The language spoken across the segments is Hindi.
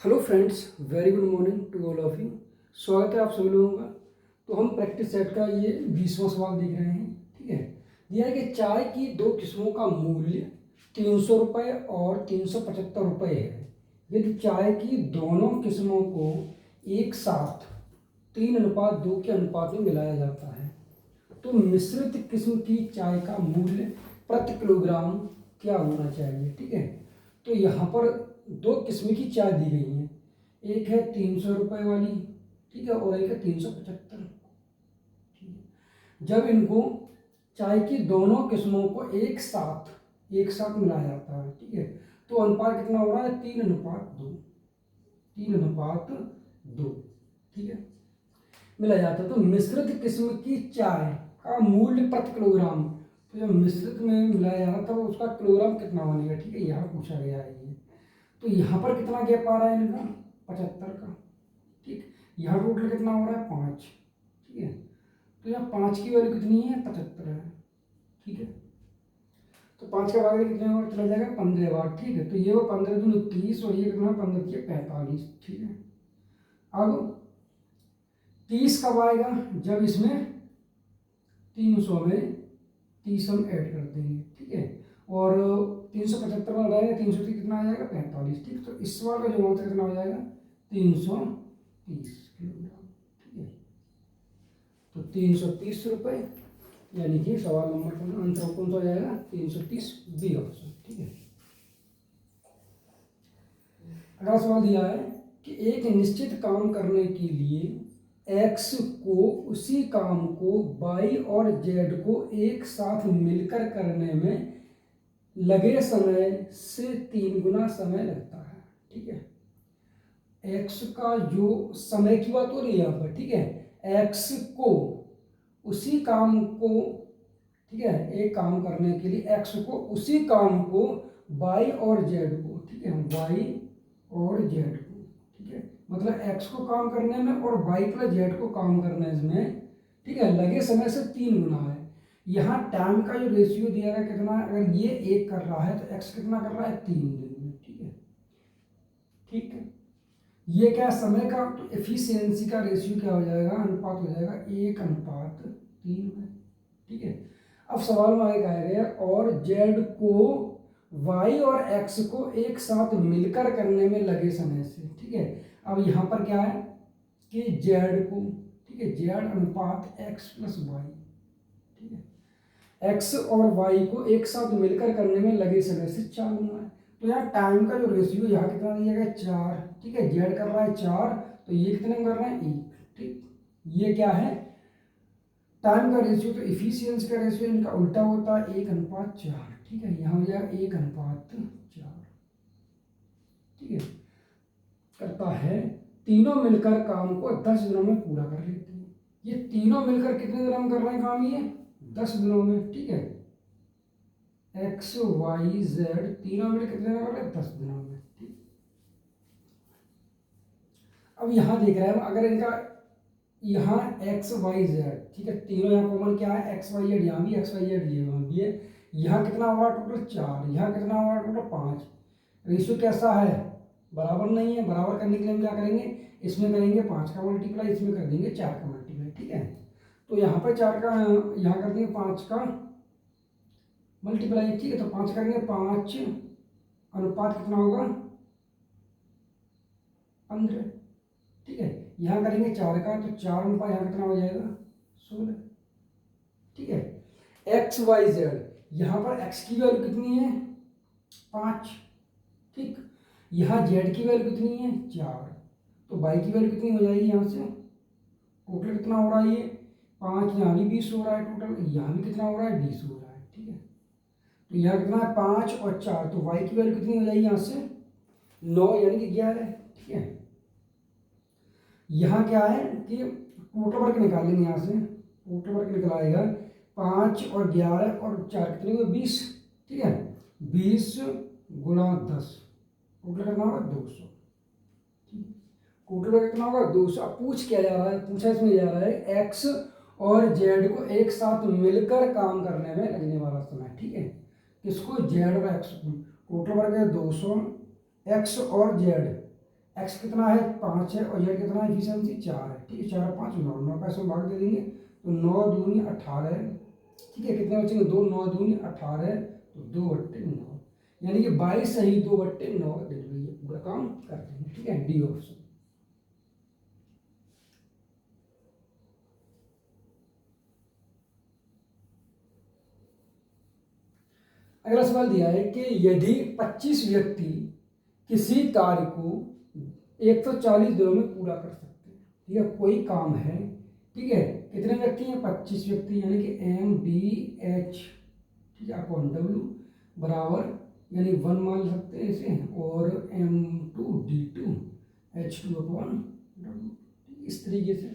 Hello friends, very good morning to all of you. स्वागत है आप सभी लोगों का। तो हम प्रैक्टिस सेट का ये 20वां सवाल देख रहे हैं। ठीक है, दिया है कि चाय की दो किस्मों का मूल्य 300 रुपये और 375 रुपये है। यदि चाय की दोनों किस्मों को एक साथ 3:2 के अनुपात में मिलाया जाता है तो मिश्रित किस्म की चाय का मूल्य प्रति किलोग्राम क्या होना चाहिए। ठीक है, तो यहाँ पर दो किस्म की चाय दी गई है। एक है 300 रुपये वाली, ठीक है, और एक है 375। ठीक है, जब इनको चाय की दोनों किस्मों को एक साथ मिलाया जाता है, ठीक है, तो अनुपात कितना हो रहा है? 3:2। 3:2, ठीक है, मिला जाता है। तो मिश्रित किस्म की चाय का मूल्य प्रति किलोग्राम, तो जब मिश्रित में मिलाया जा रहा था तो उसका किलोग्राम कितना बनेगा। ठीक है, यहाँ पूछा गया है ये। तो यहाँ पर कितना गैप आ रहा है इनका? 75 का। ठीक, यहाँ टोटल कितना हो रहा है? 5। ठीक है, तो यहाँ 5 की वैल्यू कितनी है? 75 है। ठीक है, तो 5 का भाग कितने बार चला जाएगा? 15 बार। ठीक है, तो ये वो 15 दूनी 30 और ये कितना? 15 के 45। ठीक है, अब 30 कब आएगा? जब इसमें 300 में 30 हम ऐड कर देंगे। ठीक है, और 375 में लगाएंगे 330 कितना आ जाएगा? 45। ठीक, तो इस सवाल का जो आंसर कितना हो जाएगा? 330 किलोग्राम। ठीक है, तो 330 रुपये, यानी कि सवाल नंबर का आंसर कौन सा हो जाएगा? 330 बी ऑप्शन। ठीक है, अगला सवाल दिया है कि एक निश्चित काम करने के लिए एक्स को उसी काम को वाई और जेड को एक साथ मिलकर करने में लगे समय से 3 गुना समय लगता है। ठीक है, एक्स का जो समय की बात हो रही है यहाँ पर। ठीक है, एक्स को उसी काम को, ठीक है, एक काम करने के लिए एक्स को उसी काम को वाई और जेड को, ठीक है, वाई और जेड को, ठीक है, मतलब एक्स को काम करने में और वाई प्लस जेड को काम करने में, ठीक है, लगे समय से 3 गुना है। यहाँ टाइम का जो रेशियो दिया गया कितना है? अगर ये 1 कर रहा है तो एक्स कितना कर रहा है? 3 दिन में। ठीक है, ठीक है, ये क्या समय का? तो एफिशिएंसी का रेशियो क्या हो जाएगा? अनुपात हो जाएगा 1:3 में। ठीक है, अब सवाल में आगे कहा गया और जेड को वाई और एक्स को एक साथ मिलकर करने में लगे समय से। ठीक है, अब यहाँ पर क्या है कि जेड को, ठीक है, जेड अनुपात एक्स प्लस वाई, ठीक है, एक्स और वाई को एक साथ मिलकर करने में लगे समय से 4 गुना है। तो यहाँ टाइम का जो रेशियो यहाँ कितना दिया गया? 4। ठीक है, जेड कर रहा है 4, तो ये कितने कर रहा है? 1। ठीक, ये क्या है? टाइम का रेशियो। तो इफिशियंसी का रेशियो इनका उल्टा होता है 1:4। ठीक है, यहाँ हो जाएगा 1:4। ठीक है, करता है, तीनों मिलकर काम को 10 दिनों में पूरा कर लेते हैं। ये तीनों मिलकर कितने दिनों में कर रहे हैं काम? ये 10 दिनों में। ठीक है, एक्स वाई जेड तीनों मिलकर कितने दिनों में कर रहे हैं? 10 दिनों में। ठीक, अब यहाँ देख रहे हैं अगर इनका यहाँ एक्स वाई जेड, ठीक है, तीनों यहाँ कॉमन क्या है? एक्स वाई जेड, यहाँ भी एक्स वाई जेड, ये वहाँ भी है। यहाँ कितना हुआ टोटल? 4। यहाँ कितना हुआ टोटल? 5। रेशियो कैसा है? बराबर नहीं है। बराबर करने के लिए हम क्या करेंगे? इसमें करेंगे 5 का मल्टीप्लाई, इसमें कर देंगे 4 का मल्टीप्लाई। ठीक है, तो यहाँ पर 4 का, यहाँ कर देंगे 5 का मल्टीप्लाई। ठीक है, तो 5 करेंगे 5 अनुपात कितना होगा? 15। ठीक है, यहाँ करेंगे 4 का, तो 4 अनुपात यहाँ कितना हो जाएगा? 16। ठीक है, एक्स वाई जेड, यहाँ पर एक्स की वैल्यू कितनी है? 5। ठीक, यहाँ जेड की वैल्यू कितनी है? 4, तो वाई की वैल्यू कितनी हो जाएगी? यहाँ से टोटल कितना हो रहा है? ये 5, यहाँ भी 20 हो रहा है टोटल, यहाँ भी कितना हो रहा है? 20 हो रहा है। ठीक है, तो यहाँ कितना है? 5 और 4, तो वाई की वैल्यू कितनी हो जाएगी? यहाँ से 9 यानी कि 11। ठीक है, यहाँ क्या है कि टोटल वर्क निकालेंगे। यहाँ से टोटल वर्क निकल आएगा 5 और 11 और 4 कितने हुए? 20। ठीक है, 20 गुणा 10, टोटल कितना होगा? 200। टोटल कितना होगा? 200। अब पूछ क्या जा रहा है? पूछा इसमें जा रहा है एक्स और जेड को एक साथ मिलकर काम करने में लगने वाला समय। ठीक है, किसको? जेड और एक्स को। टोटल वर्क है 200, एक्स और जेड, एक्स कितना है 5 है और जेड कितना है एफिशिएंसी 4 है, ठीक है। 4 5 9, 9 का इसमें भाग दे देंगे तो 9 दूनी 18 है, ठीक है। कितने बचेंगे 2, 9 दूनी 18 तो 2/9, यानी कि 22 सही 2/9 दिन में ये पूरा काम कर देंगे, ठीक है। D option. अगला सवाल दिया है कि यदि 25 व्यक्ति किसी कार्य को 140 दिनों में पूरा कर सकते हैं, ठीक है। कोई काम है, ठीक है। कितने व्यक्ति हैं 25 व्यक्ति, यानी कि MDH, ठीक है, अपॉन W बराबर, यानी 1 मान सकते हैं इसे, और M2D2 H2 अपॉन W, इस तरीके से।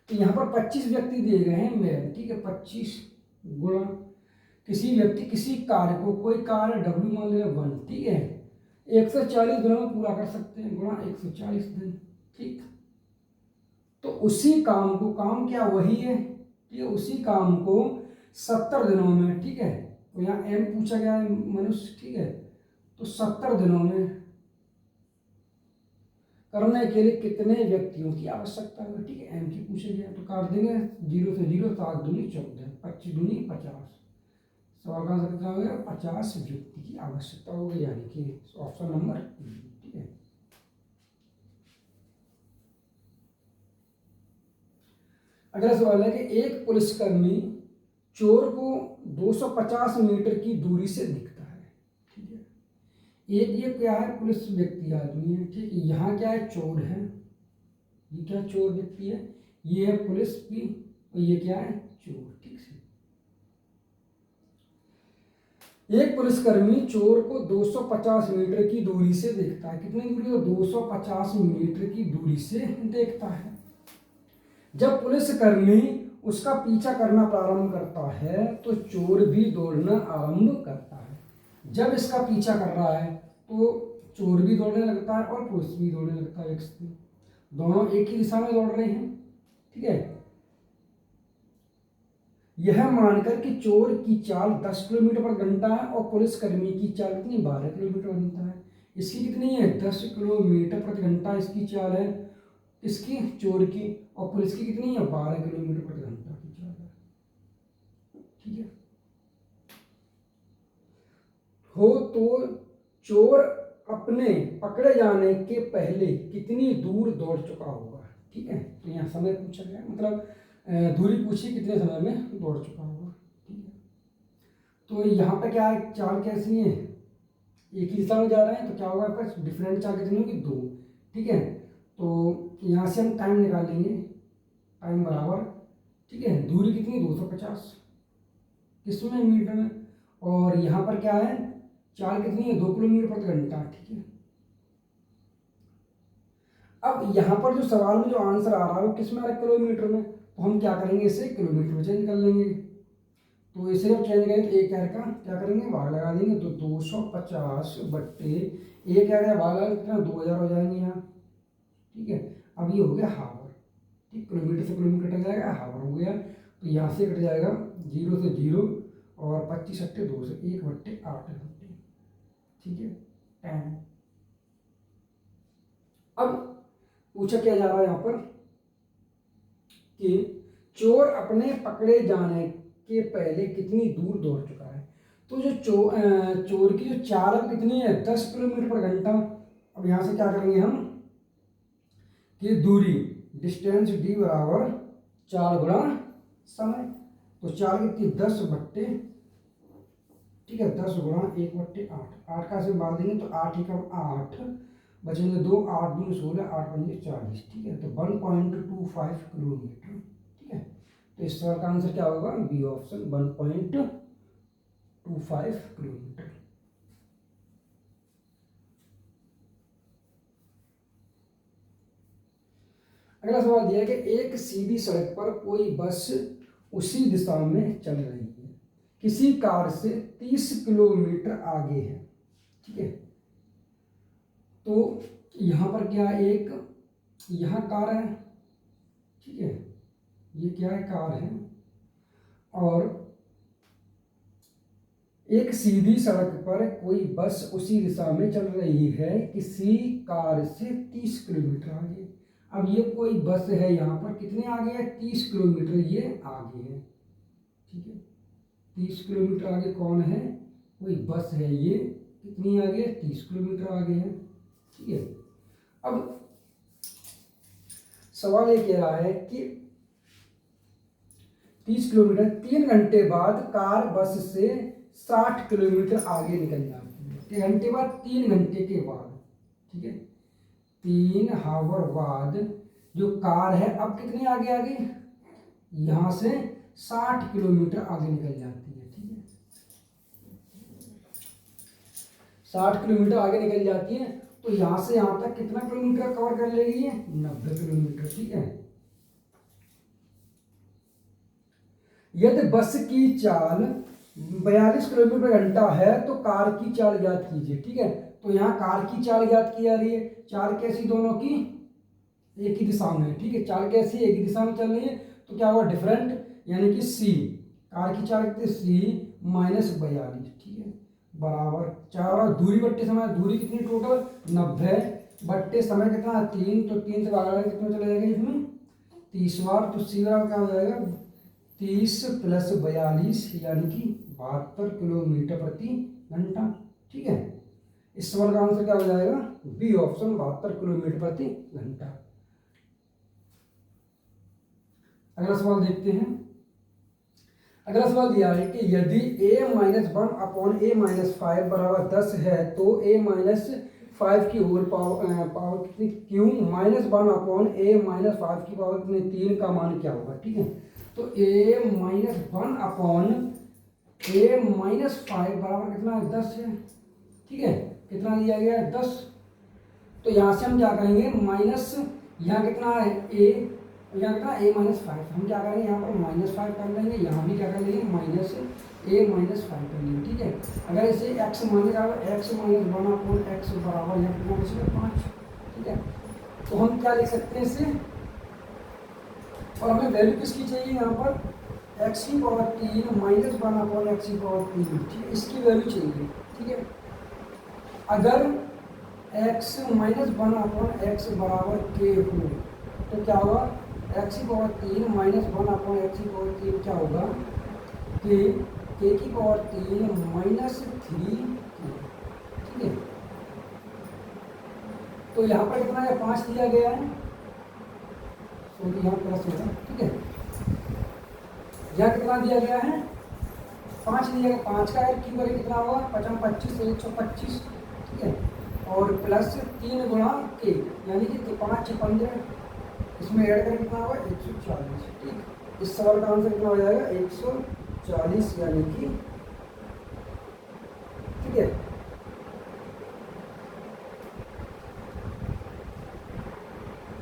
तो यहाँ पर 25 व्यक्ति दिए गए हैं मेल, ठीक है। 25 गुणा किसी व्यक्ति किसी कार्य को, कोई कार्य W मान लिया 1, ठीक है, 140 दिनों में पूरा कर सकते हैं, गुणा 140 दिन, ठीक। तो उसी काम को, काम क्या वही है, ठीक है, उसी काम को 70 दिनों में, ठीक है। तो यहाँ M पूछा गया है मनुष्य, ठीक है। तो 70 दिनों में करने के लिए कितने व्यक्तियों की आवश्यकता है, ठीक है। M की पूछा गया तो काट देंगे 0 से 0, 7 दूनी 14, 25 दूनी 50, सवाल का आंसर कितना हो गया 50 व्यक्ति की आवश्यकता होगी, यानी कि ऑप्शन नंबर, ठीक है। अगला सवाल है कि एक पुलिसकर्मी चोर को 250 मीटर की दूरी से दिखता है, ठीक है। एक ये क्या है पुलिस व्यक्ति आदमी है, ठीक है। यहाँ क्या है चोर है, ये क्या चोर व्यक्ति है, ये है पुलिस की, और ये क्या है चोर, ठीक है। एक पुलिसकर्मी चोर को 250 मीटर की दूरी से देखता है, कितनी दूरी है 250 मीटर की दूरी से देखता है। जब पुलिसकर्मी उसका पीछा करना प्रारंभ करता है तो चोर भी दौड़ना आरंभ करता है। जब इसका पीछा कर रहा है तो चोर भी दौड़ने लगता है और पुलिस भी दौड़ने लगता है, दोनों एक ही दिशा में दौड़ रहे हैं, ठीक है। यह मानकर कि चोर की चाल 10 किलोमीटर पर घंटा है और पुलिसकर्मी की चाल कितनी 12 किलोमीटर घंटा है। इसकी कितनी है 10 किलोमीटर प्रति घंटा इसकी चाल है, इसकी चोर की, और पुलिस की कितनी है 12 किलोमीटर प्रति घंटा की चाल है, ठीक है। हो तो चोर अपने पकड़े जाने के पहले कितनी दूर दौड़ चुका होगा, ठीक है। तो यहाँ समय पूछा गया, मतलब दूरी पूछी कितने समय में दौड़ चुका होगा, ठीक है। तो यहाँ पे क्या है चाल कैसी है, एक ही दिशा में जा रहे हैं तो क्या होगा आपका डिफरेंट चाल कितनी होगी 2, ठीक है। तो यहाँ से हम टाइम निकालेंगे, टाइम बराबर, ठीक है, दूरी कितनी 250 किसमें मीटर में, और यहाँ पर क्या है चाल कितनी है 2 किलोमीटर प्रति घंटा, ठीक है। अब यहाँ पर जो सवाल में जो आंसर आ रहा है वो किस में आ रहा है किलोमीटर में, तो हम क्या करेंगे इसे किलोमीटर में चेंज कर लेंगे। तो इसे जब चेंज करेंगे तो एक क्या करेंगे भाग लगा देंगे, तो 250 बट्टे एक क्या भाग लगा कितना 2000 हो जाएंगे यहाँ, ठीक है। अब ये हो गया हावर, ठीक, किलोमीटर से किलोमीटर कट जाएगा, हावर हो गया। तो यहाँ से कट जाएगा 0 से 0 और 25 अट्टे 2 से 1/8 घंटे, ठीक है, 10। अब पूछा क्या जा रहा है यहाँ पर कि चोर अपने पकड़े जाने के पहले कितनी दूर दौड़ चुका है। तो जो चोर की जो चाल कितनी है 10 किलोमीटर पर घंटा। अब यहाँ से क्या करेंगे हम कि दूरी डिस्टेंस डी बराबर 4 गुणा समय, तो 4 कितनी 10 बट्टे, ठीक है, 10 गुणा 1/8, 8 का से मार देंगे तो 8 ही कम 8 बचेंगे 2, 8 दूनी 16, 8 पंजे 40, ठीक है। तो 1.25 किलोमीटर, ठीक है। तो इस सवाल का आंसर क्या होगा बी ऑप्शन 1.25 किलोमीटर। अगला सवाल दिया है कि एक सीधी सड़क पर कोई बस उसी दिशा में चल रही है, किसी कार से 30 किलोमीटर आगे है, ठीक है। तो यहाँ पर क्या एक यहाँ कार है, ठीक है, ये क्या है कार है, और एक सीधी सड़क पर कोई बस उसी दिशा में चल रही है किसी कार से 30 किलोमीटर आगे। अब ये कोई बस है, यहाँ पर कितने आगे है, 30 किलोमीटर ये आगे है, ठीक है। 30 किलोमीटर आगे कौन है, कोई बस है, ये कितनी आगे है, 30 किलोमीटर आगे है, ठीक है। अब सवाल ये कह रहा है कि 30 किलोमीटर 3 घंटे बाद कार बस से 60 किलोमीटर आगे निकल जाती है। 3 घंटे बाद, 3 घंटे के बाद, ठीक है, 3 हावर बाद जो कार है अब कितने आगे आगे, यहां से 60 किलोमीटर आगे निकल जाती है, ठीक है। 60 किलोमीटर आगे निकल जाती है, तो यहां से यहां तक कितना किलोमीटर कवर कर लेगी ये, 90 किलोमीटर, ठीक है। यदि बस की चाल 42 किलोमीटर घंटा है तो कार की चाल ज्ञात कीजिए, ठीक है। तो यहाँ कार की चाल ज्ञात की जा रही है, चाल कैसी, दोनों की एक ही दिशा में, ठीक है। चाल कैसी, एक ही दिशा में चल रही है, तो क्या हुआ, डिफरेंट, यानी कि सी, कार की चाल कितनी, सी माइनस 42, ठीक है, बराबर 4 दूरी बट्टे समय, दूरी कितनी टोटल 90 बट्टे समय कितना 3, तो 3 से भागा कितना चला जाएगा इसमें 30 बार, तो सी बराबर क्या हो जाएगा 30 प्लस 42 यानी कि 72 किलोमीटर प्रति घंटा, ठीक है। इस सवाल का आंसर क्या हो जाएगा, बी ऑप्शन 72 किलोमीटर प्रति घंटा। अगला सवाल देखते हैं। अगला सवाल दिया है कि यदि a minus 1 upon a minus 5 बराबर 10 है तो a माइनस 5 की होल पावर कितनी, q minus 1 upon a minus 5 की पावर कितनी 3 का मान क्या होगा, ठीक है। तो a minus 1 upon a minus 5 बराबर कितना 10 है, ठीक है। कितना दिया गया है 10, तो यहाँ से हम क्या करेंगे माइनस, यहाँ कितना है a, यहाँ कितना a माइनस 5, हम क्या करेंगे यहाँ पर माइनस 5 कर लेंगे, यहाँ भी क्या कर लेंगे माइनस a माइनस 5 कर लेंगे, ठीक है। अगर इसे x मानेगा x माइनस 1 अपॉन x बराबर यहाँ कितना बचेगा 5, ठीक है। तो हम क्या लिख सकते हैं इसे, और हमें वैल्यू किसकी चाहिए यहाँ पर x की पावर 3 माइनस 1 अपॉन x की पावर 3, ठीक है, इसकी वैल्यू चाहिए, ठीक है। अगर x माइनस 1 अपॉन x बराबर k हो तो क्या होगा, x की पावर 3 माइनस 1 अपॉन x की पावर 3 क्या होगा, k की पावर 3 माइनस 3, ठीक है। तो यहाँ पर कितना है 5 दिया गया है, तो यहाँ प्लस होगा, ठीक है। यहाँ कितना दिया गया है 5 दिया गया, 5 का क्यू करके कितना होगा 55 25 125, ठीक है, और प्लस 3 गुणा के यानी कि 5 15, इसमें ऐड करके कितना होगा 140, ठीक। इस सवाल का आंसर कितना हो जाएगा 140 यानी कि, ठीक है।